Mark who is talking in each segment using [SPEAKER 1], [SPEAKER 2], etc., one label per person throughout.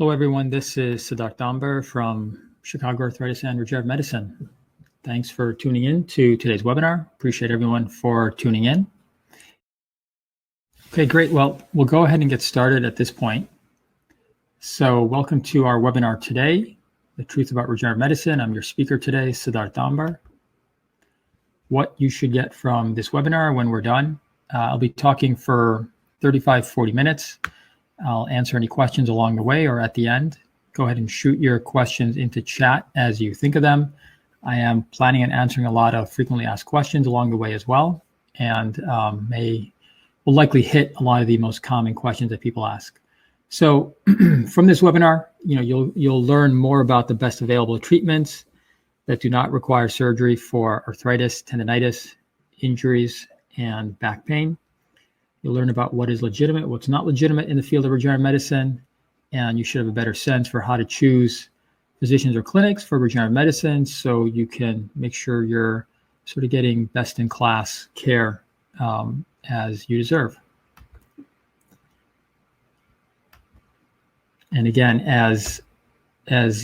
[SPEAKER 1] Hello, everyone. This is Siddharth Dambar from Chicago Arthritis and Regenerative Medicine. Thanks for tuning in to today's webinar. Appreciate everyone for tuning in. Okay, great. Well, we'll go ahead and get started at this point. So welcome to our webinar today, The Truth About Regenerative Medicine. I'm your speaker today, Siddharth Dambar. What you should get from this webinar when we're done, I'll be talking for 35-40 minutes. I'll answer any questions along the way or at the end. Go ahead and shoot your questions into chat as you think of them. I am planning on answering a lot of frequently asked questions along the way as well, and will likely hit a lot of the most common questions that people ask. So from this webinar, you'll learn more about the best available treatments that do not require surgery for arthritis, tendinitis, injuries, and back pain. You'll learn about what is legitimate, what's not legitimate in the field of regenerative medicine, and you should have a better sense for how to choose physicians or clinics for regenerative medicine so you can make sure you're sort of getting best-in-class care as you deserve. And again, as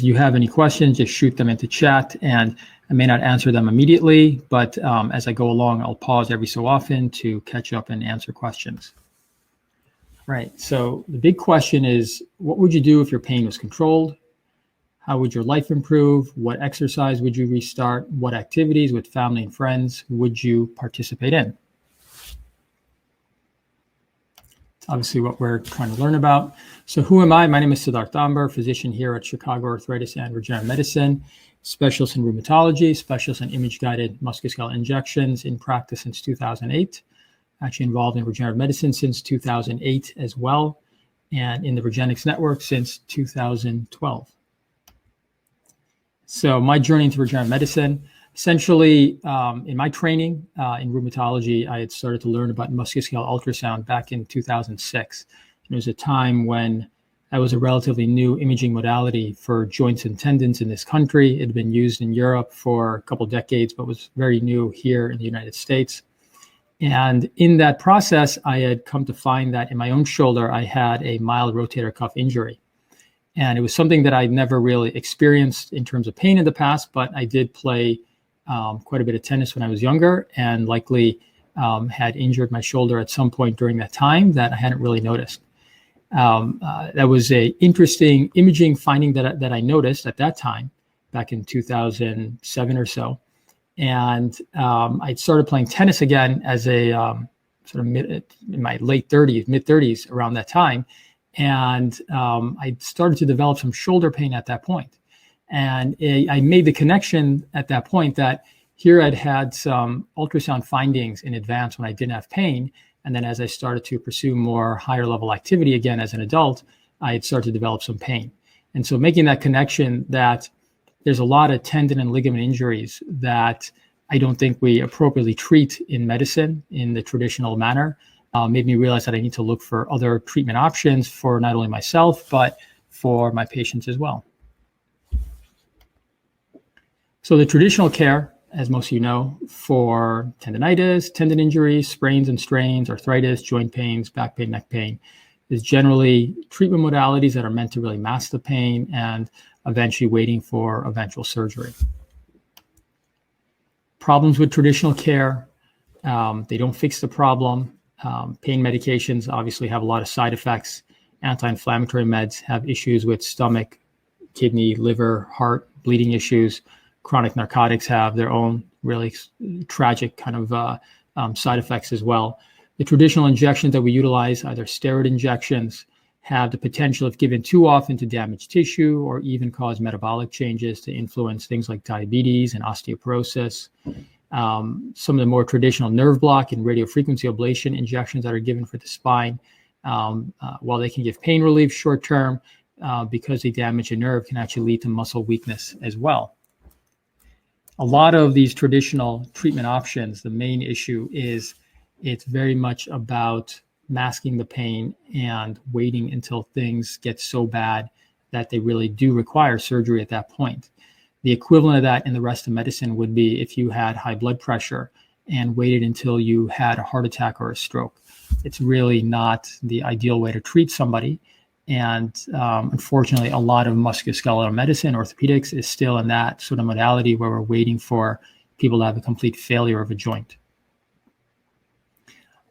[SPEAKER 1] you have any questions, just shoot them into chat, and I may not answer them immediately, but as I go along, I'll pause every so often to catch up and answer questions. Right, so the big question is, what would you do if your pain was controlled? How would your life improve? What exercise would you restart? What activities with family and friends would you participate in? It's obviously what we're trying to learn about. So who am I? My name is Siddharth Dambar, physician here at Chicago Arthritis and Regenerative Medicine, specialist in rheumatology, specialist in image-guided musculoskeletal injections, in practice since 2008. Actually involved in regenerative medicine since 2008 as well, and in the Regenetics Network since 2012. So my journey into regenerative medicine, essentially in my training in rheumatology, I had started to learn about musculoskeletal ultrasound back in 2006. And it was a time when that was a relatively new imaging modality for joints and tendons in this country. It had been used in Europe for a couple decades, but was very new here in the United States. And in that process, I had come to find that in my own shoulder, I had a mild rotator cuff injury. And it was something that I'd never really experienced in terms of pain in the past, but I did play quite a bit of tennis when I was younger, and likely had injured my shoulder at some point during that time that I hadn't really noticed. That was a interesting imaging finding that I noticed at that time, back in 2007 or so. And I started playing tennis again as a sort of in my mid 30s around that time. And I started to develop some shoulder pain at that point. And I made the connection at that point that here I'd had some ultrasound findings in advance when I didn't have pain. And then as I started to pursue more higher level activity again as an adult, I had started to develop some pain. And so making that connection that there's a lot of tendon and ligament injuries that I don't think we appropriately treat in medicine in the traditional manner, made me realize that I need to look for other treatment options for not only myself, but for my patients as well. So the traditional care, as most of you know, for tendinitis, tendon injuries, sprains and strains, arthritis, joint pains, back pain, neck pain, is generally treatment modalities that are meant to really mask the pain and eventually waiting for eventual surgery. Problems with traditional care, they don't fix the problem. Pain medications obviously have a lot of side effects. Anti-inflammatory meds have issues with stomach, kidney, liver, heart, bleeding issues. Chronic narcotics have their own really tragic kind of side effects as well. The traditional injections that we utilize, either steroid injections, have the potential, if given too often, to damage tissue or even cause metabolic changes to influence things like diabetes and osteoporosis. Some of the more traditional nerve block and radiofrequency ablation injections that are given for the spine, while they can give pain relief short term, because they damage a nerve, can actually lead to muscle weakness as well. A lot of these traditional treatment options, the main issue is it's very much about masking the pain and waiting until things get so bad that they really do require surgery at that point. The equivalent of that in the rest of medicine would be if you had high blood pressure and waited until you had a heart attack or a stroke. It's really not the ideal way to treat somebody. And unfortunately, a lot of musculoskeletal medicine, orthopedics, is still in that sort of modality where we're waiting for people to have a complete failure of a joint.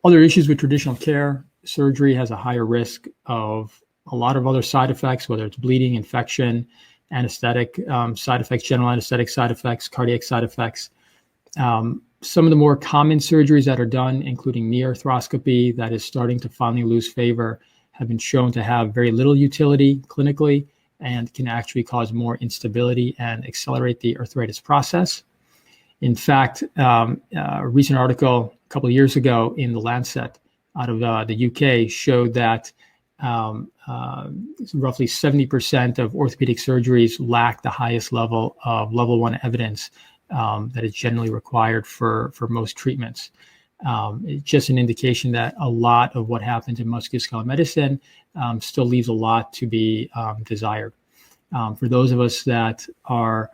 [SPEAKER 1] Other issues with traditional care: surgery has a higher risk of a lot of other side effects, whether it's bleeding, infection, anesthetic side effects, general anesthetic side effects, cardiac side effects. Some of the more common surgeries that are done, including knee arthroscopy, that is starting to finally lose favor, have been shown to have very little utility clinically and can actually cause more instability and accelerate the arthritis process. In fact, a recent article a couple of years ago in The Lancet out of the UK showed that roughly 70% of orthopedic surgeries lack the highest level of level 1 evidence that is generally required for most treatments. It's just an indication that a lot of what happens in musculoskeletal medicine still leaves a lot to be desired. For those of us that are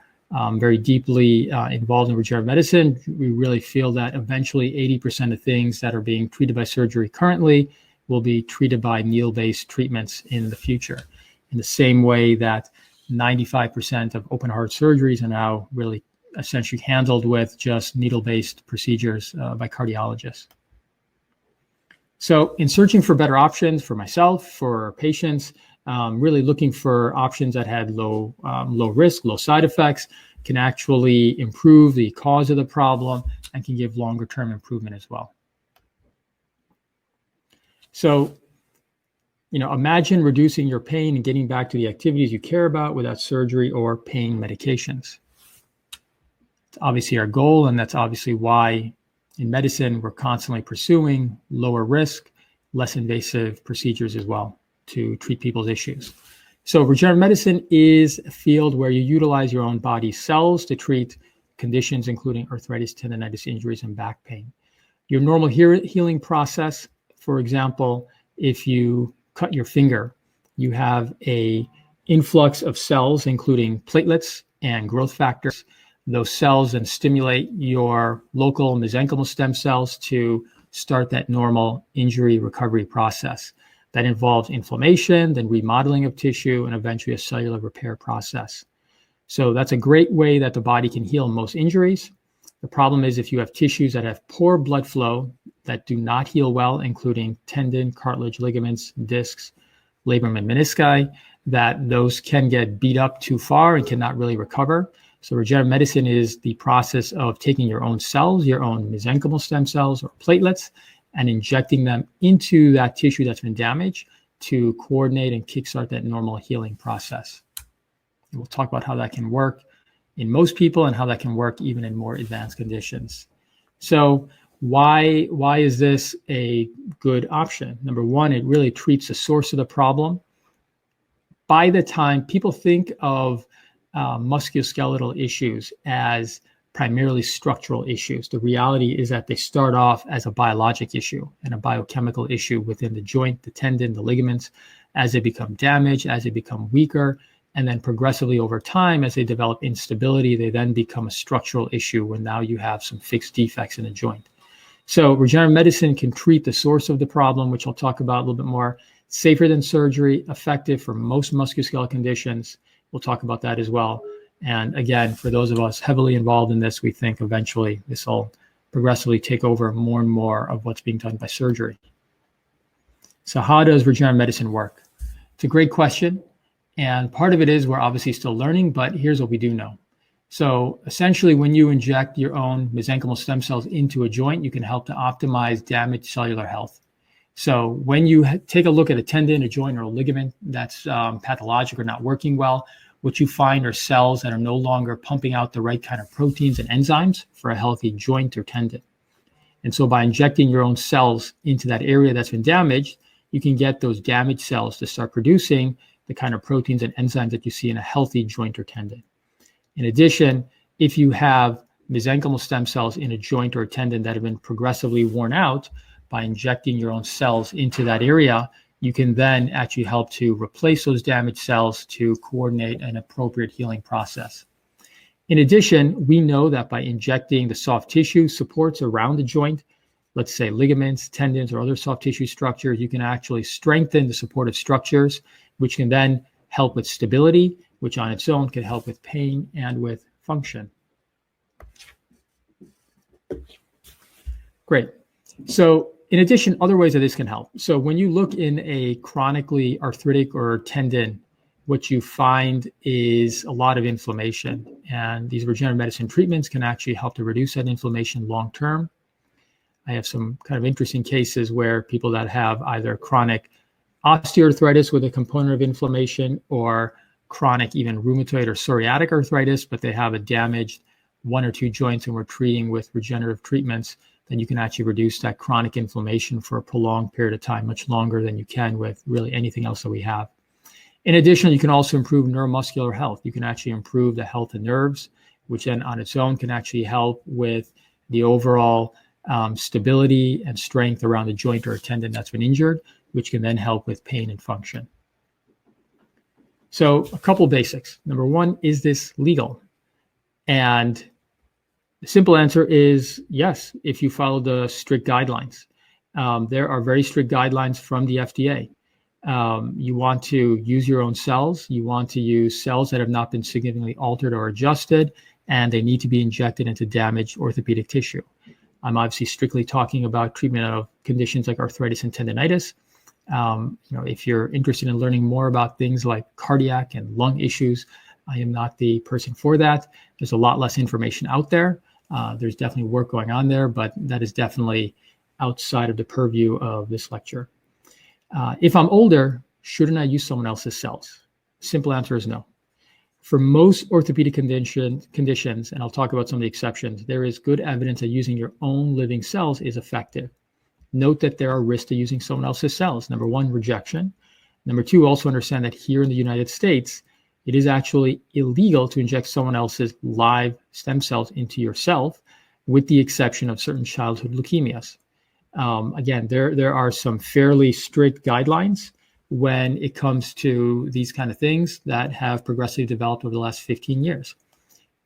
[SPEAKER 1] very deeply involved in regenerative medicine, we really feel that eventually 80% of things that are being treated by surgery currently will be treated by needle-based treatments in the future, in the same way that 95% of open heart surgeries are now really essentially handled with just needle-based procedures by cardiologists. So in searching for better options for myself, for patients, really looking for options that had low risk, low side effects, can actually improve the cause of the problem and can give longer term improvement as well. So, imagine reducing your pain and getting back to the activities you care about without surgery or pain medications. It's obviously our goal, and that's obviously why in medicine we're constantly pursuing lower risk, less invasive procedures as well to treat people's issues. So regenerative medicine is a field where you utilize your own body cells to treat conditions including arthritis, tendinitis, injuries, and back pain. Your normal healing process, for example, if you cut your finger, you have an influx of cells, including platelets and growth factors. Those cells then stimulate your local mesenchymal stem cells to start that normal injury recovery process. That involves inflammation, then remodeling of tissue, and eventually a cellular repair process. So that's a great way that the body can heal most injuries. The problem is if you have tissues that have poor blood flow that do not heal well, including tendon, cartilage, ligaments, discs, labrum, and menisci, that those can get beat up too far and cannot really recover. So regenerative medicine is the process of taking your own cells, your own mesenchymal stem cells or platelets, and injecting them into that tissue that's been damaged to coordinate and kickstart that normal healing process. We'll talk about how that can work in most people and how that can work even in more advanced conditions. So why is this a good option? Number one, it really treats the source of the problem. By the time people think of musculoskeletal issues as primarily structural issues, the reality is that they start off as a biologic issue and a biochemical issue within the joint, the tendon, the ligaments. As they become damaged, as they become weaker, and then progressively over time, as they develop instability, they then become a structural issue when now you have some fixed defects in the joint. So regenerative medicine can treat the source of the problem, which I'll talk about a little bit more. Safer than surgery, effective for most musculoskeletal conditions. We'll talk about that as well. And again, for those of us heavily involved in this, we think eventually this will progressively take over more and more of what's being done by surgery. So how does regenerative medicine work? It's a great question. And part of it is we're obviously still learning, but here's what we do know. So essentially, when you inject your own mesenchymal stem cells into a joint, you can help to optimize damaged cellular health. So when you take a look at a tendon, a joint, or a ligament that's pathologic or not working well, what you find are cells that are no longer pumping out the right kind of proteins and enzymes for a healthy joint or tendon. And so by injecting your own cells into that area that's been damaged, you can get those damaged cells to start producing the kind of proteins and enzymes that you see in a healthy joint or tendon. In addition, if you have mesenchymal stem cells in a joint or a tendon that have been progressively worn out, by injecting your own cells into that area, you can then actually help to replace those damaged cells to coordinate an appropriate healing process. In addition, we know that by injecting the soft tissue supports around the joint, let's say ligaments, tendons, or other soft tissue structures, you can actually strengthen the supportive structures which can then help with stability, which on its own can help with pain and with function. Great. So in addition, other ways that this can help. So when you look in a chronically arthritic or tendon, what you find is a lot of inflammation. And these regenerative medicine treatments can actually help to reduce that inflammation long-term. I have some kind of interesting cases where people that have either chronic osteoarthritis with a component of inflammation, or chronic even rheumatoid or psoriatic arthritis, but they have a damaged one or two joints and we're treating with regenerative treatments, then you can actually reduce that chronic inflammation for a prolonged period of time, much longer than you can with really anything else that we have. In addition, you can also improve neuromuscular health. You can actually improve the health of nerves, which then on its own can actually help with the overall stability and strength around the joint or tendon that's been injured, which can then help with pain and function. So a couple basics. Number one, is this legal? And the simple answer is yes, if you follow the strict guidelines. There are very strict guidelines from the FDA. You want to use your own cells. You want to use cells that have not been significantly altered or adjusted, and they need to be injected into damaged orthopedic tissue. I'm obviously strictly talking about treatment of conditions like arthritis and tendinitis. If you're interested in learning more about things like cardiac and lung issues, I am not the person for that. There's a lot less information out there. There's definitely work going on there, but that is definitely outside of the purview of this lecture. If I'm older, shouldn't I use someone else's cells? Simple answer is no. For most orthopedic conditions, and I'll talk about some of the exceptions, there is good evidence that using your own living cells is effective. Note that there are risks to using someone else's cells. Number one, rejection. Number two, also understand that here in the United States, it is actually illegal to inject someone else's live stem cells into yourself, with the exception of certain childhood leukemias. Again, there are some fairly strict guidelines when it comes to these kind of things that have progressively developed over the last 15 years.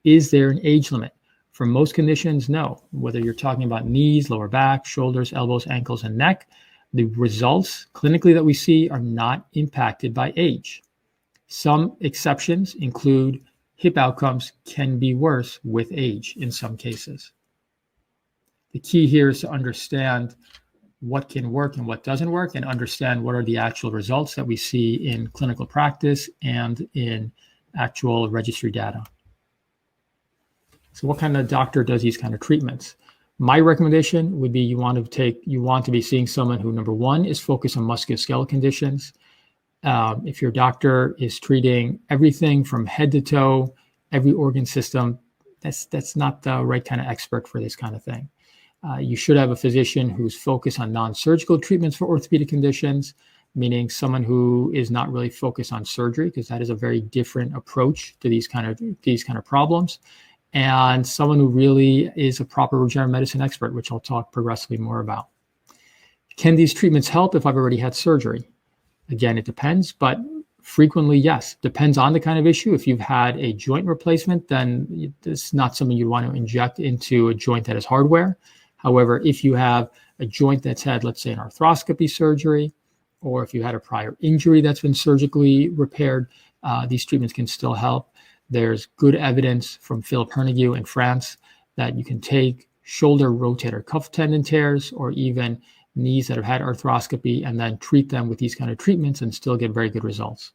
[SPEAKER 1] Is there an age limit? For most conditions, no. Whether you're talking about knees, lower back, shoulders, elbows, ankles, and neck, the results clinically that we see are not impacted by age. Some exceptions include hip outcomes can be worse with age in some cases. The key here is to understand what can work and what doesn't work, and understand what are the actual results that we see in clinical practice and in actual registry data. So what kind of doctor does these kind of treatments? My recommendation would be you want to be seeing someone who, number one, is focused on musculoskeletal conditions. If your doctor is treating everything from head to toe, every organ system, that's not the right kind of expert for this kind of thing. You should have a physician who's focused on non-surgical treatments for orthopedic conditions, meaning someone who is not really focused on surgery, because that is a very different approach to these kind of problems, and someone who really is a proper regenerative medicine expert, which I'll talk progressively more about. Can these treatments help if I've already had surgery? Again, it depends, but frequently, yes. Depends on the kind of issue. If you've had a joint replacement, then it's not something you want to inject into a joint that is hardware. However, if you have a joint that's had, let's say, an arthroscopy surgery, or if you had a prior injury that's been surgically repaired, these treatments can still help. There's good evidence from Philip Hernigue in France that you can take shoulder rotator cuff tendon tears, or even knees that have had arthroscopy, and then treat them with these kind of treatments and still get very good results.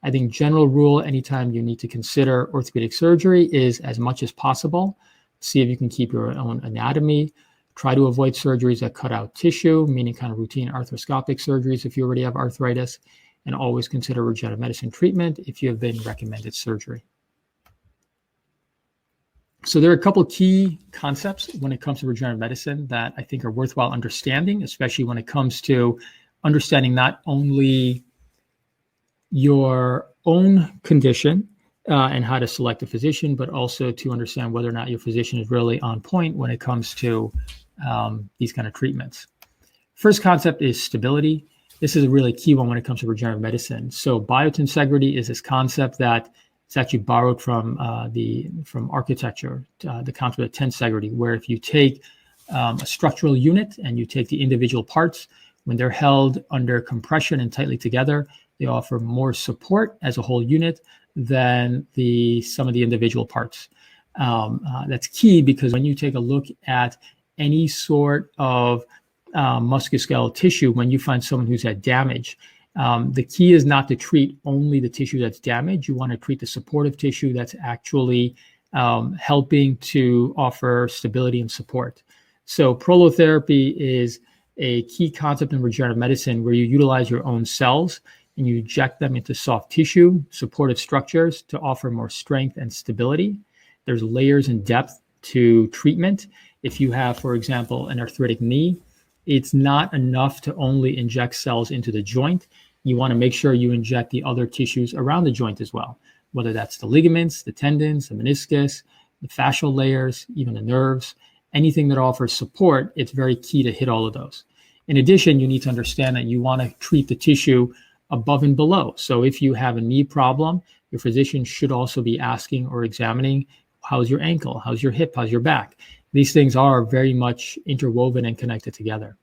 [SPEAKER 1] I think general rule, anytime you need to consider orthopedic surgery, is as much as possible, see if you can keep your own anatomy. Try to avoid surgeries that cut out tissue, meaning kind of routine arthroscopic surgeries if you already have arthritis, and always consider regenerative medicine treatment if you have been recommended surgery. So there are a couple of key concepts when it comes to regenerative medicine that I think are worthwhile understanding, especially when it comes to understanding not only your own condition and how to select a physician, but also to understand whether or not your physician is really on point when it comes to these kind of treatments. First concept is stability. This is a really key one when it comes to regenerative medicine. So biotensegrity is this concept that it's actually borrowed from architecture, the concept of tensegrity, where if you take a structural unit and you take the individual parts, when they're held under compression and tightly together, They offer more support as a whole unit than some of the individual parts. That's key because when you take a look at any sort of musculoskeletal tissue, when you find someone who's had damage, the key is not to treat only the tissue that's damaged. You want to treat the supportive tissue that's actually helping to offer stability and support. So prolotherapy is a key concept in regenerative medicine where you utilize your own cells and you inject them into soft tissue, supportive structures to offer more strength and stability. There's layers and depth to treatment. If you have, for example, an arthritic knee, it's not enough to only inject cells into the joint. You want to make sure you inject the other tissues around the joint as well, whether that's the ligaments, the tendons, the meniscus, the fascial layers, even the nerves, anything that offers support. It's very key to hit all of those. In addition, you need to understand that you want to treat the tissue above and below. So if you have a knee problem, your physician should also be asking or examining, how's your ankle? How's your hip? How's your back? These things are very much interwoven and connected together.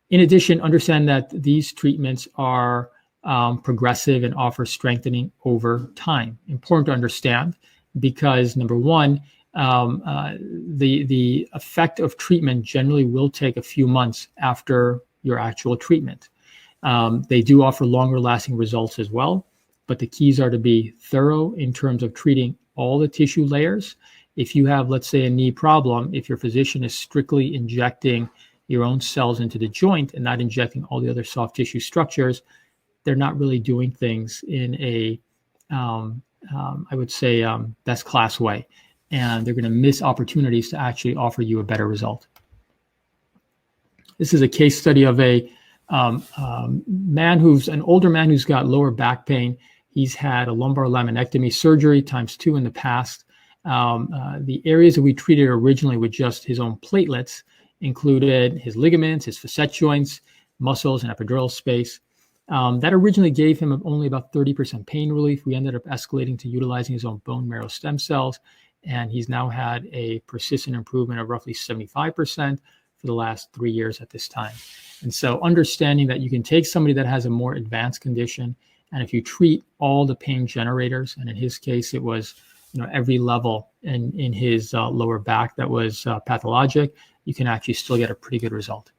[SPEAKER 1] In addition, understand that these treatments are progressive and offer strengthening over time. Important to understand because, number one, the effect of treatment generally will take a few months after your actual treatment. They do offer longer lasting results as well, but the keys are to be thorough in terms of treating all the tissue layers. If you have, let's say, a knee problem, if your physician is strictly injecting your own cells into the joint and not injecting all the other soft tissue structures, they're not really doing things in a, I would say, best class way. And they're going to miss opportunities to actually offer you a better result. This is a case study of a man an older man who's got lower back pain. He's had a lumbar laminectomy surgery ×2 in the past. The areas that we treated originally with just his own platelets included his ligaments, his facet joints, muscles, and epidural space. That originally gave him only about 30% pain relief. We ended up escalating to utilizing his own bone marrow stem cells, and he's now had a persistent improvement of roughly 75% for the last 3 years at this time. And so understanding that you can take somebody that has a more advanced condition, and if you treat all the pain generators, and in his case, it was every level in his lower back that was pathologic, you can actually still get a pretty good result.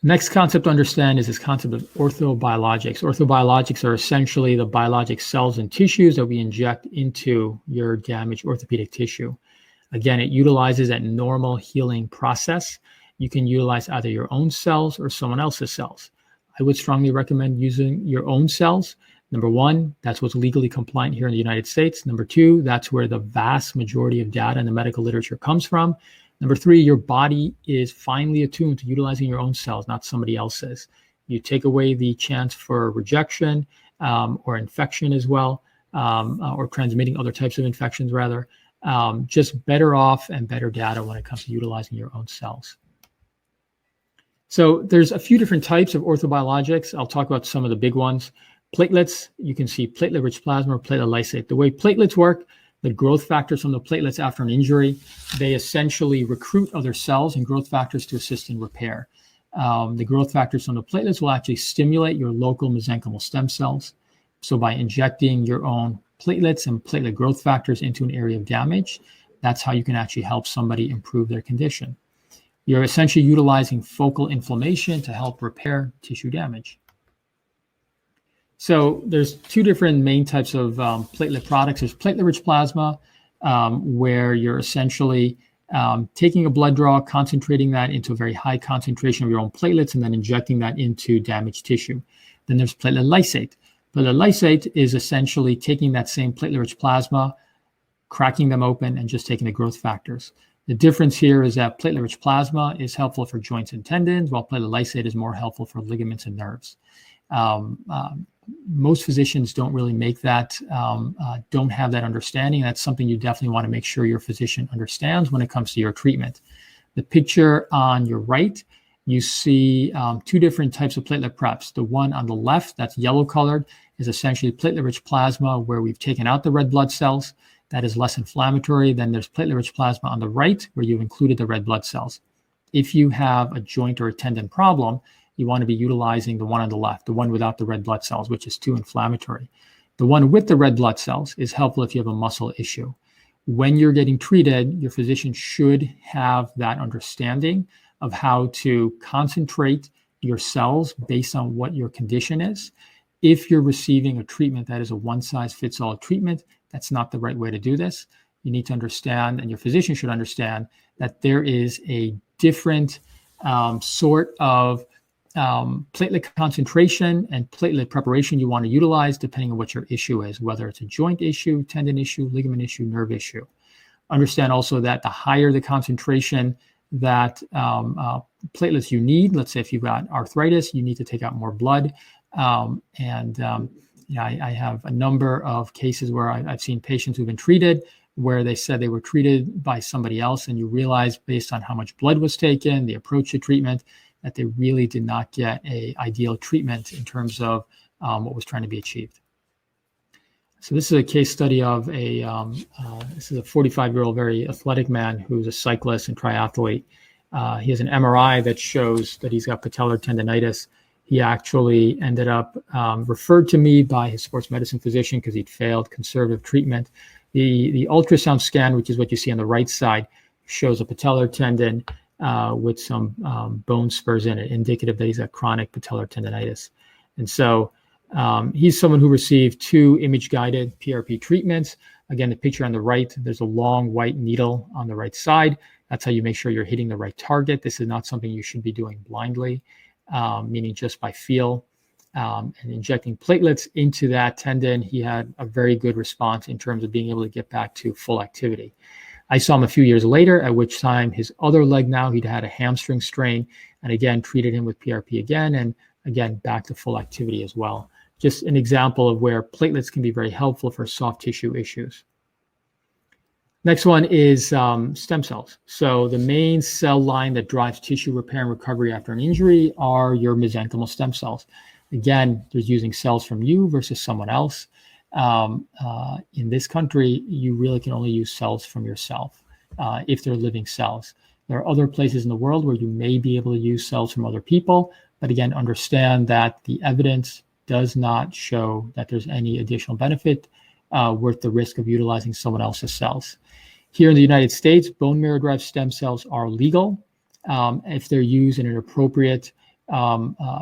[SPEAKER 1] Next concept to understand is this concept of orthobiologics. Orthobiologics are essentially the biologic cells and tissues that we inject into your damaged orthopedic tissue. Again, it utilizes that normal healing process. You can utilize either your own cells or someone else's cells. I would strongly recommend using your own cells. Number one, that's what's legally compliant here in the United States. Number two, that's where the vast majority of data in the medical literature comes from. Number three, your body is finely attuned to utilizing your own cells, not somebody else's. You take away the chance for rejection or infection as well, or transmitting other types of infections rather. Just better off and better data when it comes to utilizing your own cells. So there's a few different types of orthobiologics. I'll talk about some of the big ones. Platelets, you can see platelet-rich plasma or platelet lysate. The way platelets work, the growth factors from the platelets after an injury, they essentially recruit other cells and growth factors to assist in repair. The growth factors from the platelets will actually stimulate your local mesenchymal stem cells. So by injecting your own platelets and platelet growth factors into an area of damage, that's how you can actually help somebody improve their condition. You're essentially utilizing focal inflammation to help repair tissue damage. So there's two different main types of platelet products. There's platelet-rich plasma, where you're essentially taking a blood draw, concentrating that into a very high concentration of your own platelets, and then injecting that into damaged tissue. Then there's platelet lysate. Platelet lysate is essentially taking that same platelet-rich plasma, cracking them open, and just taking the growth factors. The difference here is that platelet-rich plasma is helpful for joints and tendons, while platelet lysate is more helpful for ligaments and nerves. Most physicians don't really make that, don't have that understanding. That's something you definitely want to make sure your physician understands when it comes to your treatment. The picture on your right, you see two different types of platelet preps. The one on the left, that's yellow colored, is essentially platelet-rich plasma where we've taken out the red blood cells. That is less inflammatory. Then there's platelet-rich plasma on the right where you've included the red blood cells. If you have a joint or a tendon problem, you want to be utilizing the one on the left, the one without the red blood cells, which is too inflammatory. The one with the red blood cells is helpful if you have a muscle issue. When you're getting treated, your physician should have that understanding of how to concentrate your cells based on what your condition is. If you're receiving a treatment that is a one-size-fits-all treatment, that's not the right way to do this. You need to understand, and your physician should understand, that there is a different sort of platelet concentration and platelet preparation you want to utilize depending on what your issue is, whether it's a joint issue, tendon issue, ligament issue, nerve issue. Understand also that the higher the concentration that platelets you need, let's say if you've got arthritis, you need to take out more blood. I have a number of cases where I've seen patients who've been treated where they said they were treated by somebody else, and you realize based on how much blood was taken, the approach to treatment, that they really did not get an ideal treatment in terms of what was trying to be achieved. So this is a case study of this is a 45-year-old very athletic man who's a cyclist and triathlete. He has an MRI that shows that he's got patellar tendinitis. He actually ended up referred to me by his sports medicine physician because he'd failed conservative treatment. The ultrasound scan, which is what you see on the right side, shows a patellar tendon with some bone spurs in it, indicative that he's got chronic patellar tendinitis. And so he's someone who received 2 image-guided PRP treatments. Again, the picture on the right, there's a long white needle on the right side. That's how you make sure you're hitting the right target. This is not something you should be doing blindly, meaning just by feel. And injecting platelets into that tendon, he had a very good response in terms of being able to get back to full activity. I saw him a few years later, at which time his other leg now, he'd had a hamstring strain, and again, treated him with PRP again, and again, back to full activity as well. Just an example of where platelets can be very helpful for soft tissue issues. Next one is stem cells. So the main cell line that drives tissue repair and recovery after an injury are your mesenchymal stem cells. Again, there's using cells from you versus someone else. In this country, you really can only use cells from yourself if they're living cells. There are other places in the world where you may be able to use cells from other people, but again, understand that the evidence does not show that there's any additional benefit worth the risk of utilizing someone else's cells. Here in the United States, bone marrow-derived stem cells are legal if they're used in an appropriate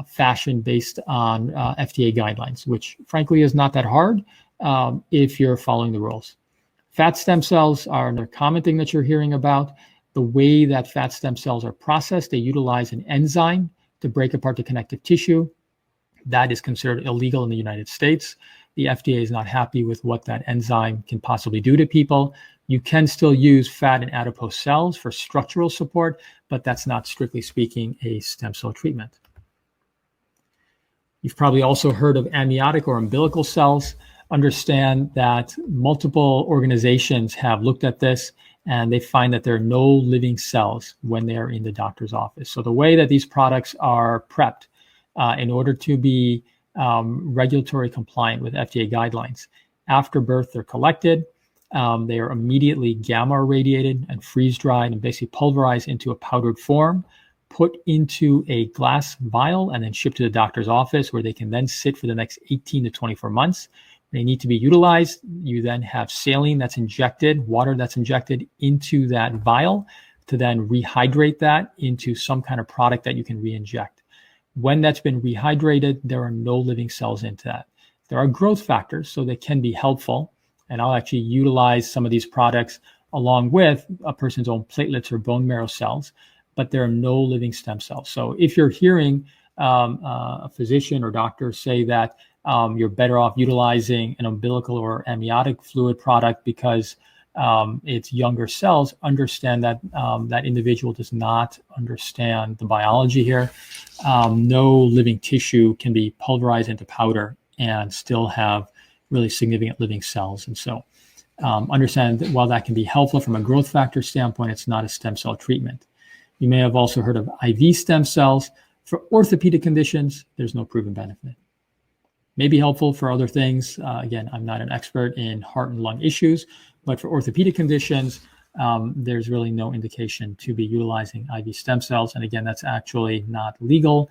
[SPEAKER 1] fashion based on FDA guidelines, which frankly is not that hard if you're following the rules. Fat stem cells are another common thing that you're hearing about. The way that fat stem cells are processed, they utilize an enzyme to break apart the connective tissue. That is considered illegal in the United States. The FDA is not happy with what that enzyme can possibly do to people. You can still use fat and adipose cells for structural support, but that's not, strictly speaking, a stem cell treatment. You've probably also heard of amniotic or umbilical cells. Understand that multiple organizations have looked at this, and they find that there are no living cells when they're in the doctor's office. So the way that these products are prepped in order to be regulatory compliant with FDA guidelines, after birth, they're collected. They are immediately gamma irradiated and freeze-dried and basically pulverized into a powdered form, put into a glass vial, and then shipped to the doctor's office where they can then sit for the next 18 to 24 months. They need to be utilized. You then have saline that's injected, water that's injected into that vial to then rehydrate that into some kind of product that you can re-inject. When that's been rehydrated, there are no living cells into that. There are growth factors, so they can be helpful. And I'll actually utilize some of these products along with a person's own platelets or bone marrow cells, but there are no living stem cells. So if you're hearing a physician or doctor say that you're better off utilizing an umbilical or amniotic fluid product because it's younger cells, understand that that individual does not understand the biology here. No living tissue can be pulverized into powder and still have really significant living cells. And so understand that while that can be helpful from a growth factor standpoint, it's not a stem cell treatment. You may have also heard of IV stem cells. For orthopedic conditions, there's no proven benefit. May be helpful for other things. Again, I'm not an expert in heart and lung issues, but for orthopedic conditions, there's really no indication to be utilizing IV stem cells. And again, that's actually not legal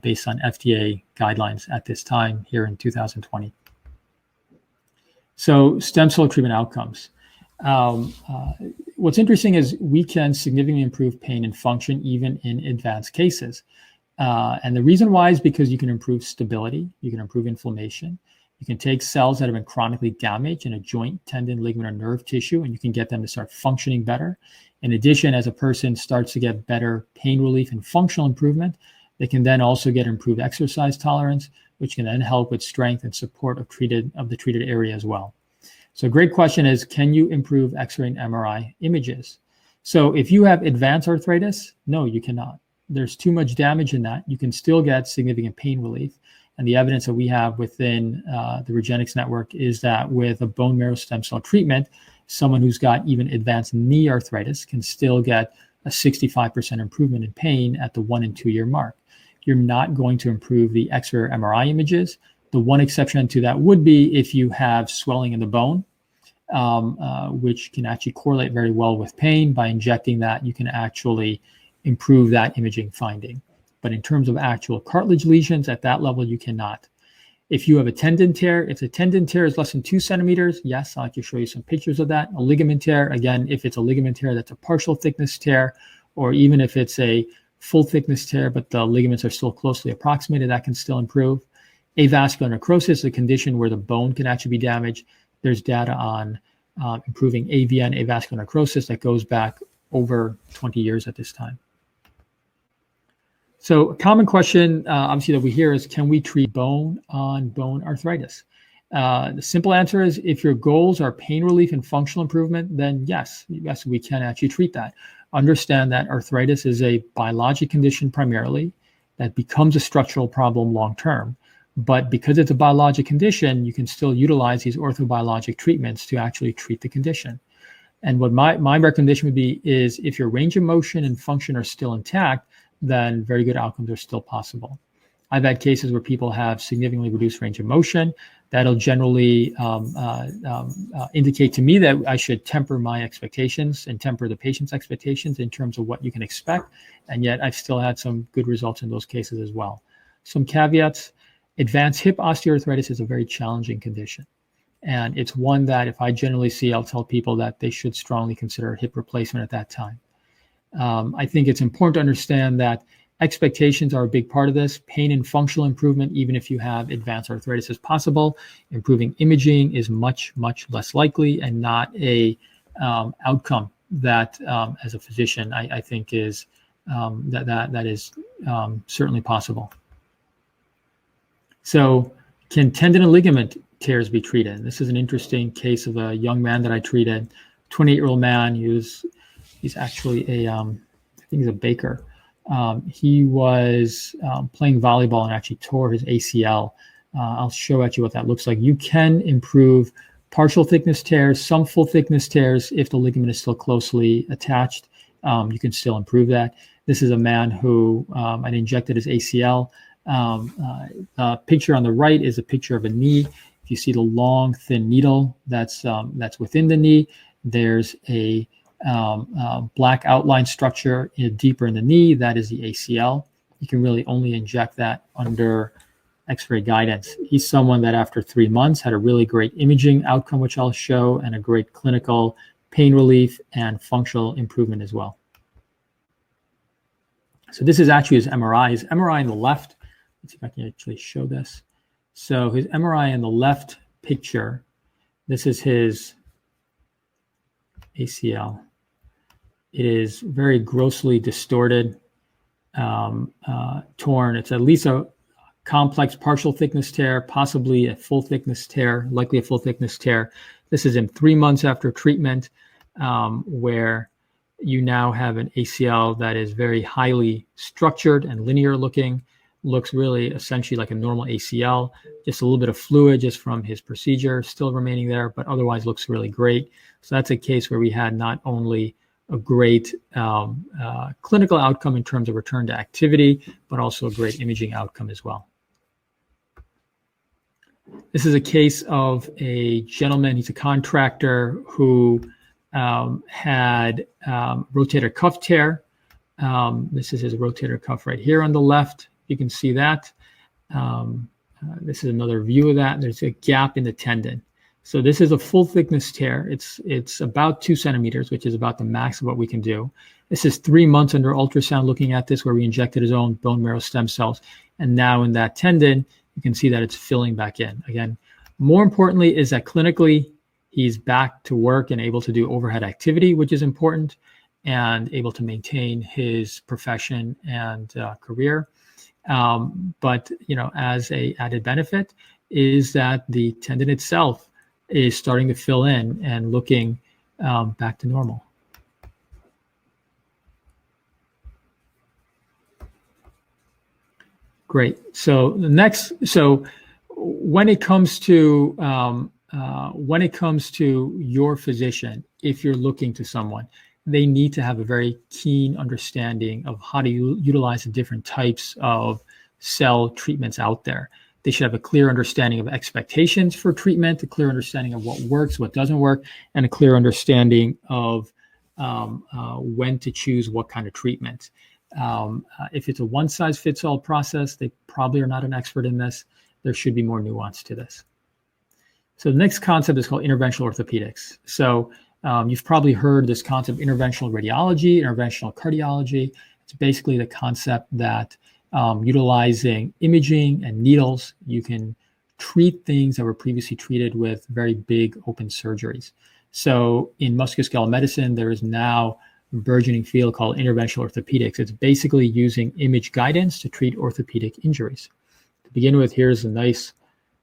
[SPEAKER 1] based on FDA guidelines at this time here in 2020. So stem cell treatment outcomes. What's interesting is we can significantly improve pain and function even in advanced cases. And the reason why is because you can improve stability, you can improve inflammation, you can take cells that have been chronically damaged in a joint, tendon, ligament, or nerve tissue, and you can get them to start functioning better. In addition, as a person starts to get better pain relief and functional improvement, they can then also get improved exercise tolerance, which can then help with strength and support of the treated area as well. So a great question is, can you improve X-ray and MRI images? So if you have advanced arthritis, no, you cannot. There's too much damage in that. You can still get significant pain relief. And the evidence that we have within the Regenerative network is that with a bone marrow stem cell treatment, someone who's got even advanced knee arthritis can still get a 65% improvement in pain at the 1 and 2 year mark. You're not going to improve the X-ray or MRI images. The one exception to that would be if you have swelling in the bone, which can actually correlate very well with pain. By injecting that, you can actually improve that imaging finding. But in terms of actual cartilage lesions at that level, you cannot. If you have a tendon tear, if the tendon tear is less than 2 centimeters, yes, I'll show you some pictures of that. A ligament tear, again, if it's a ligament tear that's a partial thickness tear, or even if it's a full thickness tear, but the ligaments are still closely approximated, that can still improve. Avascular necrosis is a condition where the bone can actually be damaged. There's data on improving AVN, avascular necrosis, that goes back over 20 years at this time. So a common question, obviously, that we hear is, can we treat bone-on-bone arthritis? The simple answer is, if your goals are pain relief and functional improvement, then yes, we can actually treat that. Understand that arthritis is a biologic condition primarily that becomes a structural problem long-term. But because it's a biologic condition, you can still utilize these orthobiologic treatments to actually treat the condition. And what my recommendation would be is, if your range of motion and function are still intact, then very good outcomes are still possible. I've had cases where people have significantly reduced range of motion. That'll generally indicate to me that I should temper my expectations and temper the patient's expectations in terms of what you can expect. And yet I've still had some good results in those cases as well. Some caveats: advanced hip osteoarthritis is a very challenging condition. And it's one that, if I generally see, I'll tell people that they should strongly consider hip replacement at that time. I think it's important to understand that expectations are a big part of this. Pain and functional improvement, even if you have advanced arthritis, is possible. Improving imaging is much, much less likely, and not a outcome that, as a physician, I think is that is certainly possible. So, can tendon and ligament tears be treated? This is an interesting case of a young man that I treated, 28-year-old man. He's actually I think he's a baker. He was playing volleyball and actually tore his ACL. I'll show you what that looks like. You can improve partial thickness tears, some full thickness tears. If the ligament is still closely attached, you can still improve that. This is a man who I injected his ACL. The picture on the right is a picture of a knee. If you see the long, thin needle that's within the knee, there's a black outline structure deeper in the knee. That is the ACL. You can really only inject that under X-ray guidance. He's someone that after 3 months had a really great imaging outcome, which I'll show, and a great clinical pain relief and functional improvement as well. So this is actually his MRI. His MRI on the left, let's see if I can actually show this. So his MRI in the left picture, this is his ACL. It is very grossly distorted, torn. It's at least a complex partial thickness tear, possibly a full thickness tear, likely a full thickness tear. This is in 3 months after treatment, where you now have an ACL that is very highly structured and linear looking, looks really essentially like a normal ACL, just a little bit of fluid just from his procedure still remaining there, but otherwise looks really great. So that's a case where we had not only a great clinical outcome in terms of return to activity, but also a great imaging outcome as well. This is a case of a gentleman, he's a contractor who had rotator cuff tear. This is his rotator cuff right here on the left. You can see that. This is another view of that. There's a gap in the tendon. So this is a full thickness tear. It's about 2 centimeters, which is about the max of what we can do. This is 3 months under ultrasound looking at this, where we injected his own bone marrow stem cells. And now in that tendon, you can see that it's filling back in. Again, more importantly is that clinically, he's back to work and able to do overhead activity, which is important, and able to maintain his profession and career. But, as a added benefit is that the tendon itself is starting to fill in and looking back to normal. Great. So when it comes to your physician, if you're looking to someone, they need to have a very keen understanding of how to utilize the different types of cell treatments out there. They should have a clear understanding of expectations for treatment, a clear understanding of what works, what doesn't work, and a clear understanding of when to choose what kind of treatment. If it's a one-size-fits-all process, they probably are not an expert in this. There should be more nuance to this. So the next concept is called interventional orthopedics. So you've probably heard this concept, interventional radiology, interventional cardiology. It's basically the concept that utilizing imaging and needles, you can treat things that were previously treated with very big open surgeries. So in musculoskeletal medicine, there is now a burgeoning field called interventional orthopedics. It's basically using image guidance to treat orthopedic injuries. To begin with, here's a nice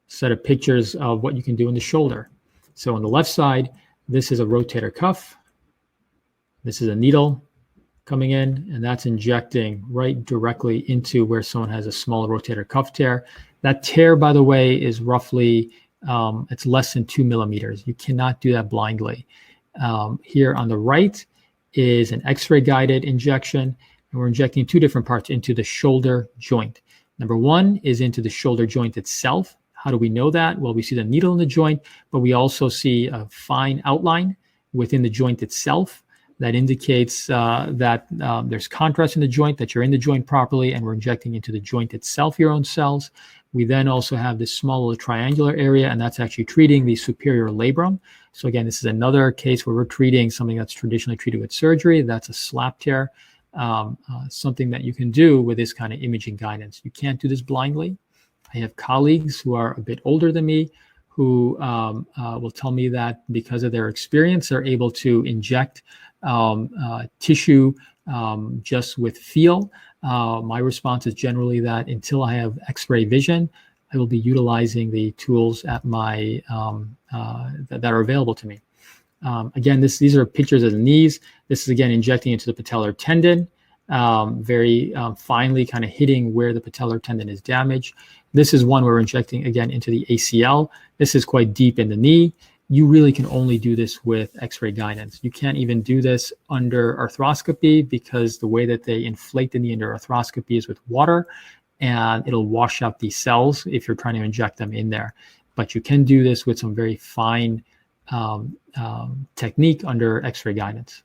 [SPEAKER 1] set of pictures of what you can do in the shoulder. So on the left side, this is a rotator cuff. This is a needle coming in, and that's injecting right directly into where someone has a small rotator cuff tear. That tear, by the way, is roughly, it's less than 2 millimeters. You cannot do that blindly. Here on the right is an X-ray guided injection, and we're injecting 2 different parts into the shoulder joint. Number 1 is into the shoulder joint itself. How do we know that? Well, we see the needle in the joint, but we also see a fine outline within the joint itself that indicates that there's contrast in the joint, that you're in the joint properly, and we're injecting into the joint itself your own cells. We then also have this small little triangular area, and that's actually treating the superior labrum. So again, this is another case where we're treating something that's traditionally treated with surgery. That's a slap tear, something that you can do with this kind of imaging guidance. You can't do this blindly. I have colleagues who are a bit older than me who will tell me that because of their experience, they're able to inject tissue just with feel. My response is generally that until I have X-ray vision, I will be utilizing the tools at my that are available to me. Again, these are pictures of the knees. This is again injecting into the patellar tendon, very finely kind of hitting where the patellar tendon is damaged. This is one where we're injecting again into the ACL. This is quite deep in the knee. You really can only do this with X-ray guidance. You can't even do this under arthroscopy because the way that they inflate the knee under arthroscopy is with water, and it'll wash out these cells if you're trying to inject them in there. But you can do this with some very fine technique under X-ray guidance.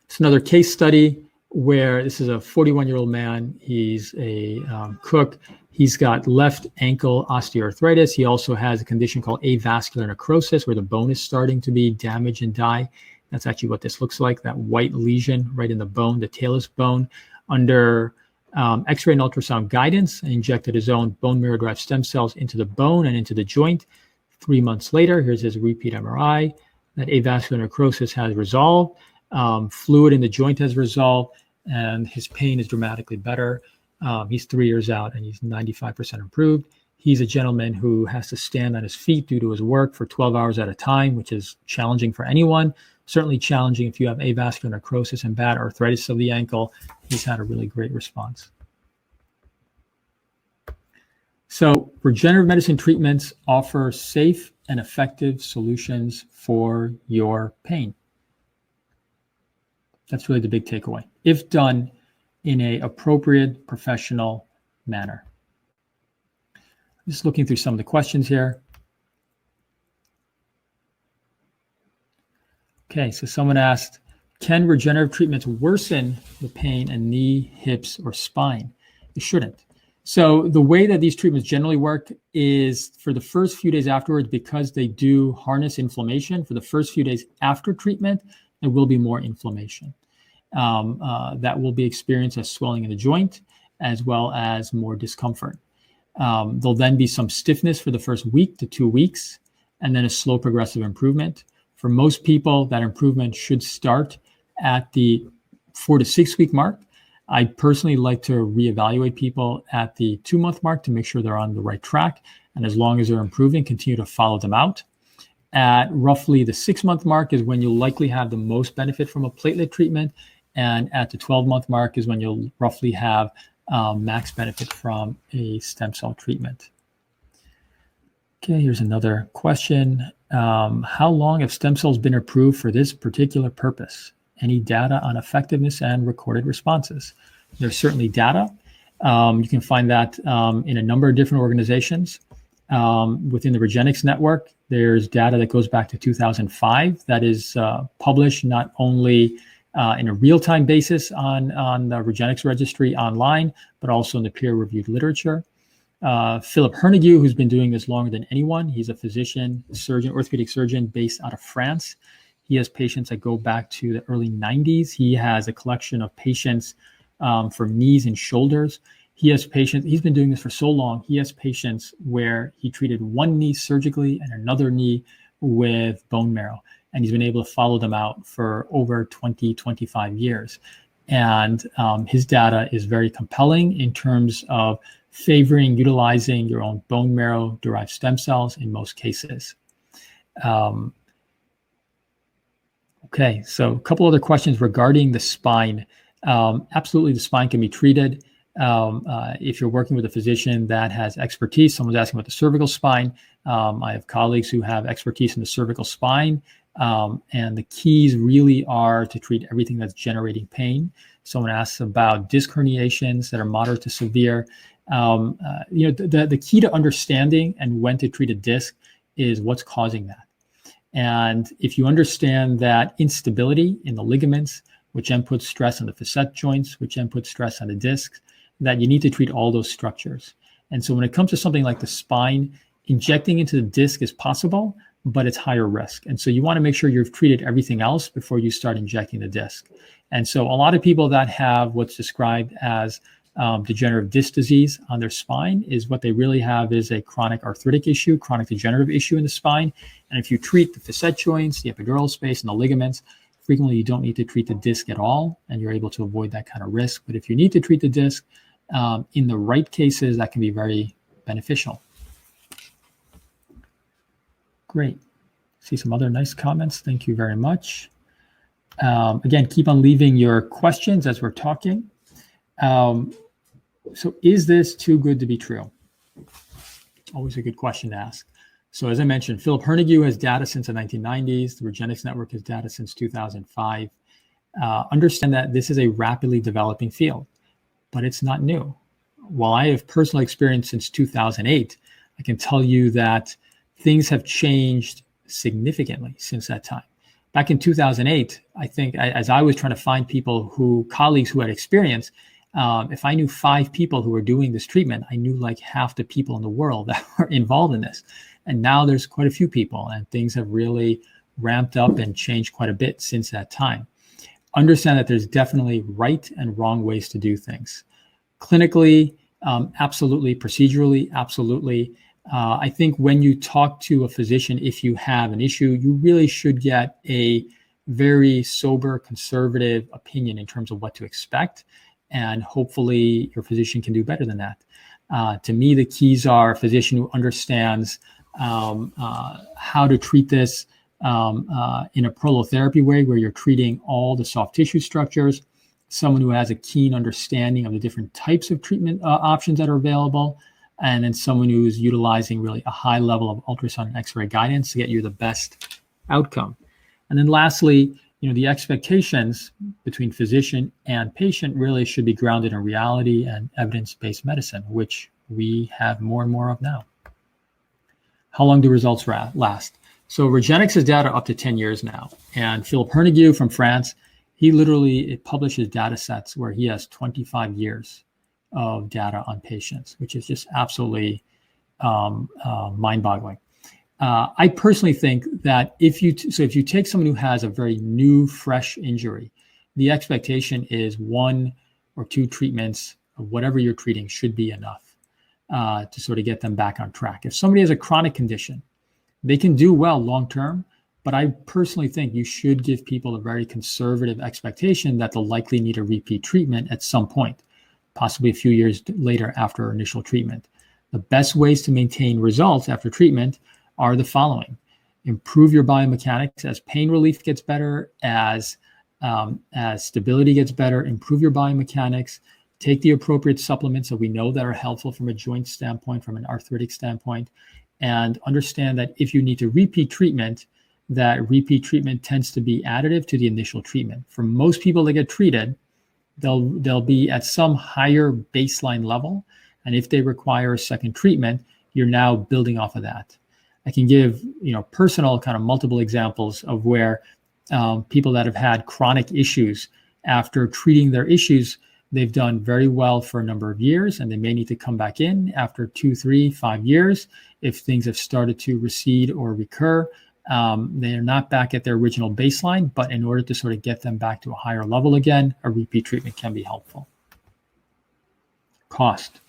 [SPEAKER 1] It's another case study where this is a 41-year-old man. He's a cook. He's got left ankle osteoarthritis. He also has a condition called avascular necrosis, where the bone is starting to be damaged and die. That's actually what this looks like, that white lesion right in the bone, the talus bone. Under X-ray and ultrasound guidance, and injected his own bone marrow-derived stem cells into the bone and into the joint. 3 months later, here's his repeat MRI. That avascular necrosis has resolved. Fluid in the joint has resolved, and his pain is dramatically better. He's 3 years out, and he's 95% improved. He's a gentleman who has to stand on his feet due to his work for 12 hours at a time, which is challenging for anyone. Certainly challenging if you have avascular necrosis and bad arthritis of the ankle. He's had a really great response. So regenerative medicine treatments offer safe and effective solutions for your pain. That's really the big takeaway, if done in an appropriate professional manner. Just looking through some of the questions here. Okay, so someone asked, can regenerative treatments worsen the pain in knee, hips, or spine? It shouldn't. So the way that these treatments generally work is for the first few days afterwards, because they do harness inflammation, for the first few days after treatment, there will be more inflammation. That will be experienced as swelling in the joint, as well as more discomfort. There'll then be some stiffness for the first week to 2 weeks, and then a slow progressive improvement. For most people, that improvement should start at the 4 to 6 week mark. I personally like to reevaluate people at the 2-month mark to make sure they're on the right track. And as long as they're improving, continue to follow them out. At roughly the 6-month mark is when you'll likely have the most benefit from a platelet treatment. And at the 12-month mark is when you'll roughly have max benefit from a stem cell treatment. Okay, here's another question. How long have stem cells been approved for this particular purpose? Any data on effectiveness and recorded responses? There's certainly data. You can find that in a number of different organizations. Within the Regenerative network, there's data that goes back to 2005 that is published not only in a real-time basis on the Regenerative registry online, but also in the peer-reviewed literature. Philip Hernigue, who's been doing this longer than anyone, he's a physician, surgeon, orthopedic surgeon based out of France. He has patients that go back to the early 90s. He has a collection of patients for knees and shoulders. He has patients, he's been doing this for so long, he has patients where he treated one knee surgically and another knee with bone marrow. And he's been able to follow them out for over 20, 25 years. And his data is very compelling in terms of favoring utilizing your own bone marrow derived stem cells in most cases. Okay, so a couple other questions regarding the spine. Absolutely, the spine can be treated. If you're working with a physician that has expertise, someone's asking about the cervical spine. I have colleagues who have expertise in the cervical spine. And the keys really are to treat everything that's generating pain. Someone asks about disc herniations that are moderate to severe. The key to understanding and when to treat a disc is what's causing that. And if you understand that instability in the ligaments, which then puts stress on the facet joints, which then puts stress on the discs, that you need to treat all those structures. And so when it comes to something like the spine, injecting into the disc is possible, but it's higher risk. And so you want to make sure you've treated everything else before you start injecting the disc. And so a lot of people that have what's described as degenerative disc disease on their spine is what they really have is a chronic arthritic issue, chronic degenerative issue in the spine. And if you treat the facet joints, the epidural space, and the ligaments, frequently you don't need to treat the disc at all, and you're able to avoid that kind of risk. But if you need to treat the disc, in the right cases, that can be very beneficial. Great. See some other nice comments. Thank you very much. Again, keep on leaving your questions as we're talking. So is this too good to be true? Always a good question to ask. So as I mentioned, Philip Hernigue has data since the 1990s. The Regenerative Network has data since 2005. Understand that this is a rapidly developing field, but it's not new. While I have personal experience since 2008, I can tell you that things have changed significantly since that time. Back in 2008, I think as I was trying to find colleagues who had experience, if I knew 5 people who were doing this treatment, I knew like half the people in the world that were involved in this. And now there's quite a few people, and things have really ramped up and changed quite a bit since that time. Understand that there's definitely right and wrong ways to do things. Clinically, absolutely. Procedurally, absolutely. I think when you talk to a physician, if you have an issue, you really should get a very sober, conservative opinion in terms of what to expect. And hopefully your physician can do better than that. To me, the keys are a physician who understands how to treat this in a prolotherapy way, where you're treating all the soft tissue structures, someone who has a keen understanding of the different types of treatment options that are available, and then someone who's utilizing really a high level of ultrasound and X-ray guidance to get you the best outcome. And then lastly, the expectations between physician and patient really should be grounded in reality and evidence-based medicine, which we have more and more of now. How long do results last? So Regenexx has data up to 10 years now. And Philippe Hernigue from France, he literally publishes data sets where he has 25 years of data on patients, which is just absolutely mind-boggling. I personally think that if you take someone who has a very new, fresh injury, the expectation is 1 or 2 treatments of whatever you're treating should be enough to sort of get them back on track. If somebody has a chronic condition, they can do well long-term, but I personally think you should give people a very conservative expectation that they'll likely need a repeat treatment at some point, possibly a few years later after initial treatment. The best ways to maintain results after treatment are the following: improve your biomechanics as pain relief gets better, as stability gets better, improve your biomechanics, take the appropriate supplements that we know that are helpful from a joint standpoint, from an arthritic standpoint, and understand that if you need to repeat treatment, that repeat treatment tends to be additive to the initial treatment. For most people that get treated, they'll be at some higher baseline level. And if they require a second treatment, you're now building off of that. I can give, personal kind of multiple examples of where people that have had chronic issues, after treating their issues, they've done very well for a number of years, and they may need to come back in after 2, 3, 5 years. If things have started to recede or recur, they're not back at their original baseline, but in order to sort of get them back to a higher level again, a repeat treatment can be helpful. Cost.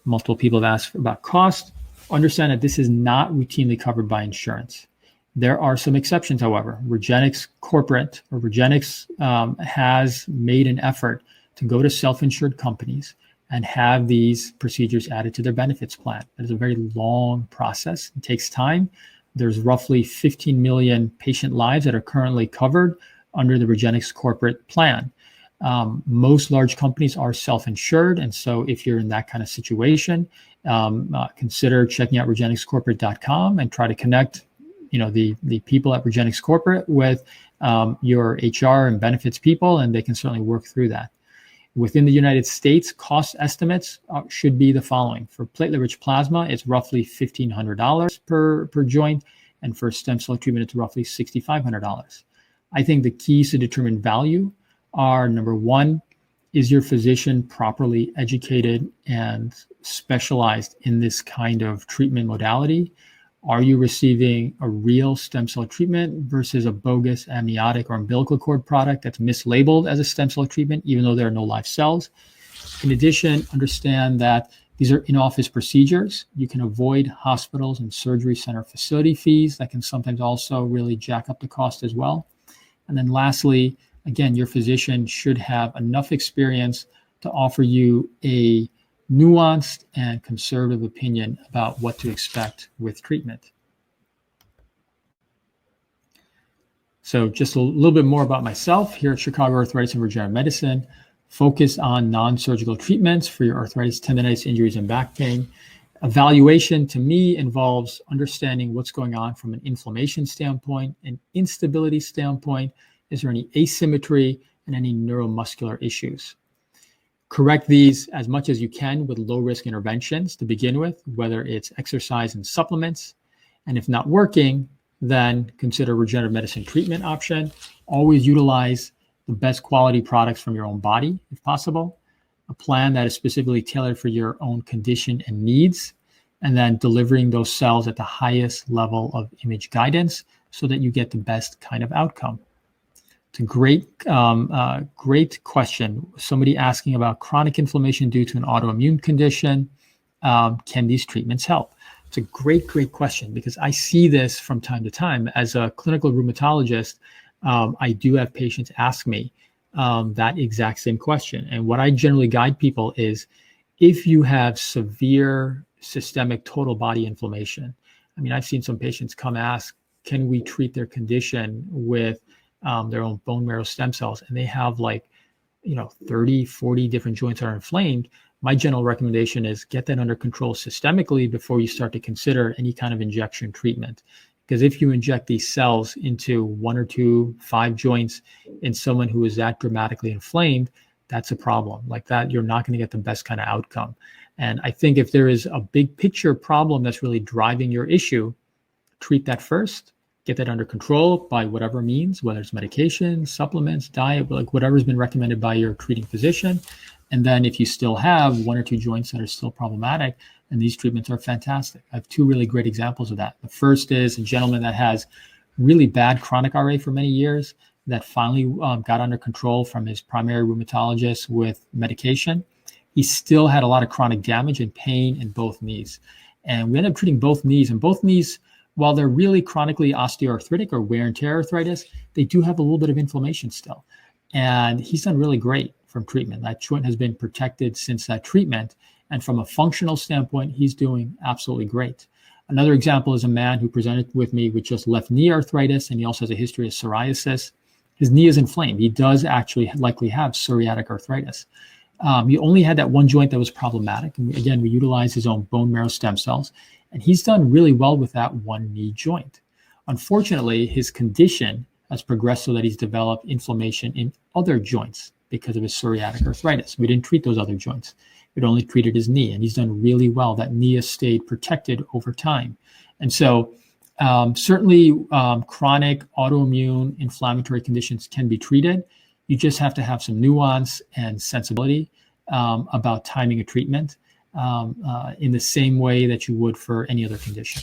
[SPEAKER 1] Multiple people have asked about cost. Understand that this is not routinely covered by insurance. There are some exceptions, however. Regenexx Corporate or Regenexx has made an effort to go to self-insured companies and have these procedures added to their benefits plan. That is a very long process. It takes time. There's roughly 15 million patient lives that are currently covered under the Regenexx Corporate plan. Most large companies are self-insured, and so if you're in that kind of situation, consider checking out regenexcorporate.com and try to connect, the people at Regenexx Corporate with your HR and benefits people, and they can certainly work through that. Within the United States, cost estimates should be the following. For platelet-rich plasma, it's roughly $1,500 per joint, and for stem cell treatment, it's roughly $6,500. I think the keys to determine value are, number one, is your physician properly educated and specialized in this kind of treatment modality? Are you receiving a real stem cell treatment versus a bogus amniotic or umbilical cord product that's mislabeled as a stem cell treatment, even though there are no live cells? In addition, understand that these are in-office procedures. You can avoid hospitals and surgery center facility fees that can sometimes also really jack up the cost as well. And then lastly, again, your physician should have enough experience to offer you a nuanced and conservative opinion about what to expect with treatment. So just a little bit more about myself. Here at Chicago Arthritis and Regenerative Medicine, focus on non-surgical treatments for your arthritis, tendinitis, injuries, and back pain. Evaluation to me involves understanding what's going on from an inflammation standpoint, an instability standpoint. Is there any asymmetry and any neuromuscular issues? Correct these as much as you can with low-risk interventions to begin with, whether it's exercise and supplements. And if not working, then consider regenerative medicine treatment option. Always utilize the best quality products from your own body, if possible. A plan that is specifically tailored for your own condition and needs, and then delivering those cells at the highest level of image guidance so that you get the best kind of outcome. It's a great question. Somebody asking about chronic inflammation due to an autoimmune condition. Can these treatments help? It's a great question because I see this from time to time. As a clinical rheumatologist, I do have patients ask me that exact same question. And what I generally guide people is if you have severe systemic total body inflammation. I mean, I've seen some patients come ask, can we treat their condition with their own bone marrow stem cells, and they have 30, 40 different joints that are inflamed. My general recommendation is get that under control systemically before you start to consider any kind of injection treatment. Because if you inject these cells into 1 or 2, 5 joints in someone who is that dramatically inflamed, that's a problem. Like that, you're not going to get the best kind of outcome. And I think if there is a big picture problem that's really driving your issue, treat that first. get that under control by whatever means, whether it's medication, supplements, diet, like whatever's been recommended by your treating physician. And then if you still have 1 or 2 joints that are still problematic, and these treatments are fantastic. I have 2 really great examples of that. The first is a gentleman that has really bad chronic RA for many years that finally got under control from his primary rheumatologist with medication. He still had a lot of chronic damage and pain in both knees. And we ended up treating both knees. And both knees, while they're really chronically osteoarthritic or wear and tear arthritis, they do have a little bit of inflammation still. And he's done really great from treatment. That joint has been protected since that treatment. And from a functional standpoint, he's doing absolutely great. Another example is a man who presented with me with just left knee arthritis, and he also has a history of psoriasis. His knee is inflamed. He does actually likely have psoriatic arthritis. He only had that one joint that was problematic. And again, we utilize his own bone marrow stem cells, and he's done really well with that one knee joint. Unfortunately, his condition has progressed so that he's developed inflammation in other joints because of his psoriatic arthritis. We didn't treat those other joints. We'd only treated his knee, and he's done really well. That knee has stayed protected over time. And so certainly chronic autoimmune inflammatory conditions can be treated. You just have to have some nuance and sensibility about timing a treatment in the same way that you would for any other condition.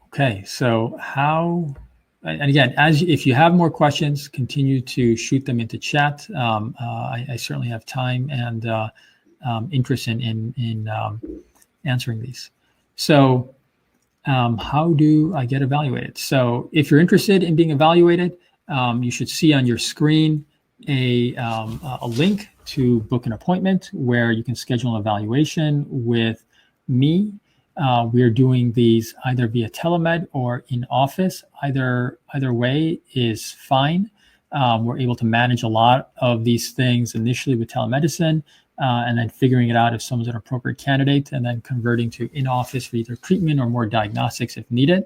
[SPEAKER 1] Okay, so and again, if you have more questions, continue to shoot them into chat. I certainly have time and interest in answering these. So how do I get evaluated? So if you're interested in being evaluated, you should see on your screen a link to book an appointment where you can schedule an evaluation with me. We are doing these either via telemed or in office. Either way is fine. We're able to manage a lot of these things initially with telemedicine, and then figuring it out if someone's an appropriate candidate, and then converting to in-office for either treatment or more diagnostics if needed.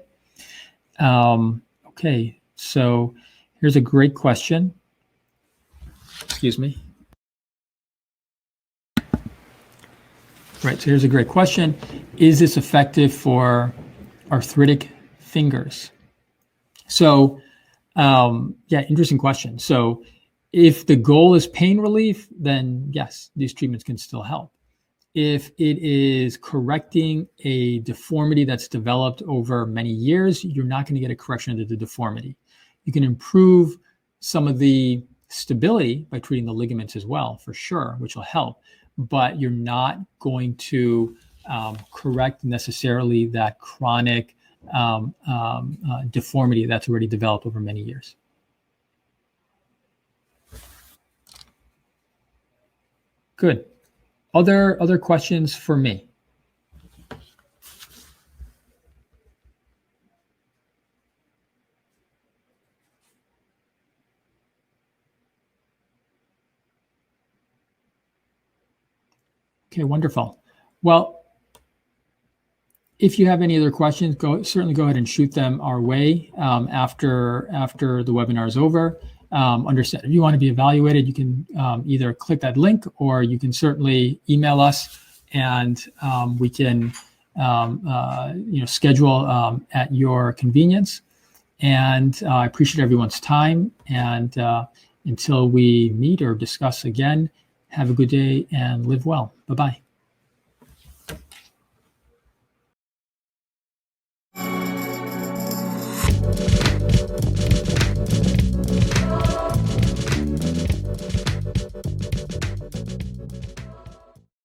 [SPEAKER 1] Okay, so here's a great question. Excuse me. Right, so here's a great question. Is this effective for arthritic fingers? So, yeah, interesting question. So if the goal is pain relief, then yes, these treatments can still help. If it is correcting a deformity that's developed over many years, you're not going to get a correction of the deformity. You can improve some of the stability by treating the ligaments as well, for sure, which will help. But you're not going to correct necessarily that chronic deformity that's already developed over many years. Good. Other questions for me? Okay, wonderful. Well, if you have any other questions, certainly go ahead and shoot them our way after the webinar is over. Understand if you want to be evaluated, you can either click that link or you can certainly email us, and we can schedule at your convenience. And I appreciate everyone's time. And until we meet or discuss again, have a good day and live well. Bye-bye.